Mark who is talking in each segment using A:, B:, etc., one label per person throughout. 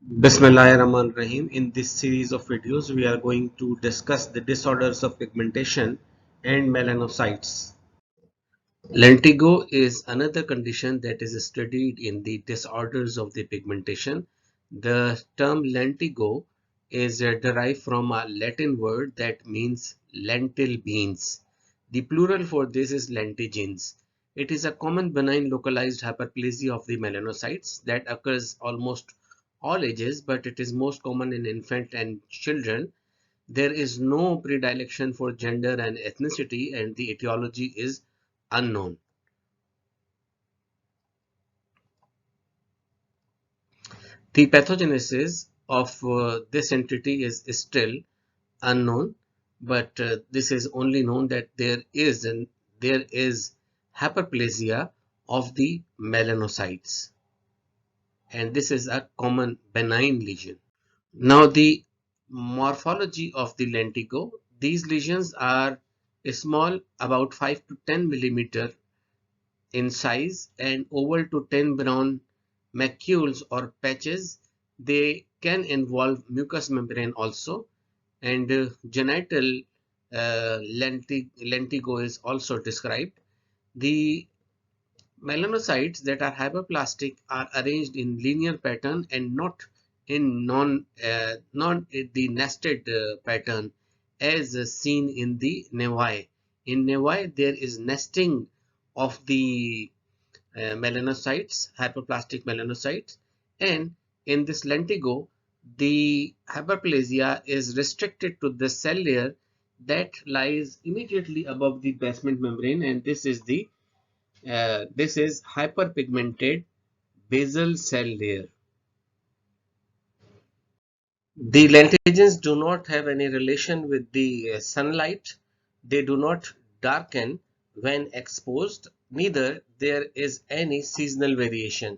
A: Bismillahirrahmanirrahim. In this series of videos, we are going to discuss the disorders of pigmentation and melanocytes. Lentigo is another condition that is studied in the disorders of the pigmentation. The term lentigo is derived from a Latin word that means lentil beans. The plural for this is lentigines. It is a common benign localized hyperplasia of the melanocytes that occurs almost all ages, but it is most common in infant and children. There is no predilection for gender and ethnicity, and the etiology is unknown. The pathogenesis of this entity is still unknown, but this is only known that there is hyperplasia of the melanocytes, and this is a common benign lesion. Now, the morphology of the lentigo. These lesions are small, about 5 to 10 millimeter in size, and oval to 10 brown macules or patches. They can involve mucous membrane also, and genital lentigo is also described. The melanocytes that are hyperplastic are arranged in linear pattern and not in not the nested pattern as seen in the nevi. In nevi, there is nesting of the melanocytes, hyperplastic melanocytes, and in this lentigo, the hyperplasia is restricted to the cell layer that lies immediately above the basement membrane, and this is hyperpigmented basal cell layer. The lentigines do not have any relation with the sunlight. They do not darken when exposed. Neither there is any seasonal variation.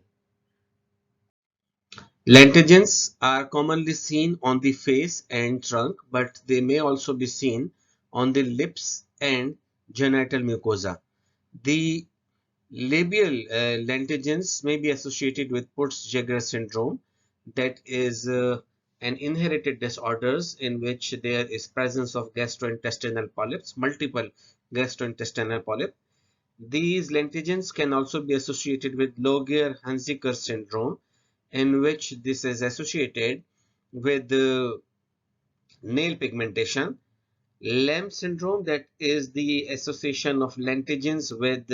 A: Lentigines are commonly seen on the face and trunk, but they may also be seen on the lips and genital mucosa. The labial lentigines may be associated with Peutz-Jeghers syndrome, that is an inherited disorders in which there is presence of gastrointestinal polyps, multiple gastrointestinal polyps. These lentigines can also be associated with Loger-Hunziker syndrome, in which this is associated with nail pigmentation. Lamb syndrome, that is the association of lentigines with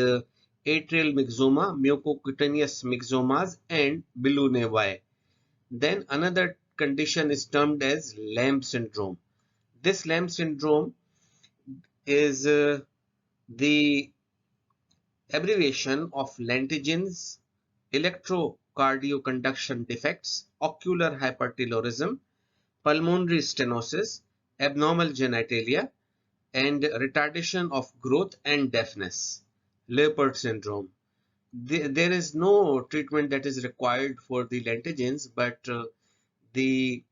A: atrial myxoma, mucocutaneous myxomas, and below nevi. Then another condition is termed as Lamb syndrome. This Lamb syndrome is the abbreviation of lentigines, electrocardioconduction defects, ocular hypertelorism, pulmonary stenosis, abnormal genitalia, and retardation of growth and deafness. Leopard syndrome. There is no treatment that is required for the lentigines, but the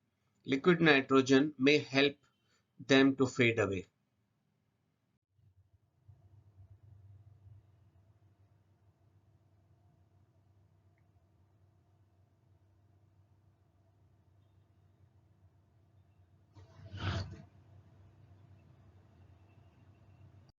A: liquid nitrogen may help them to fade away.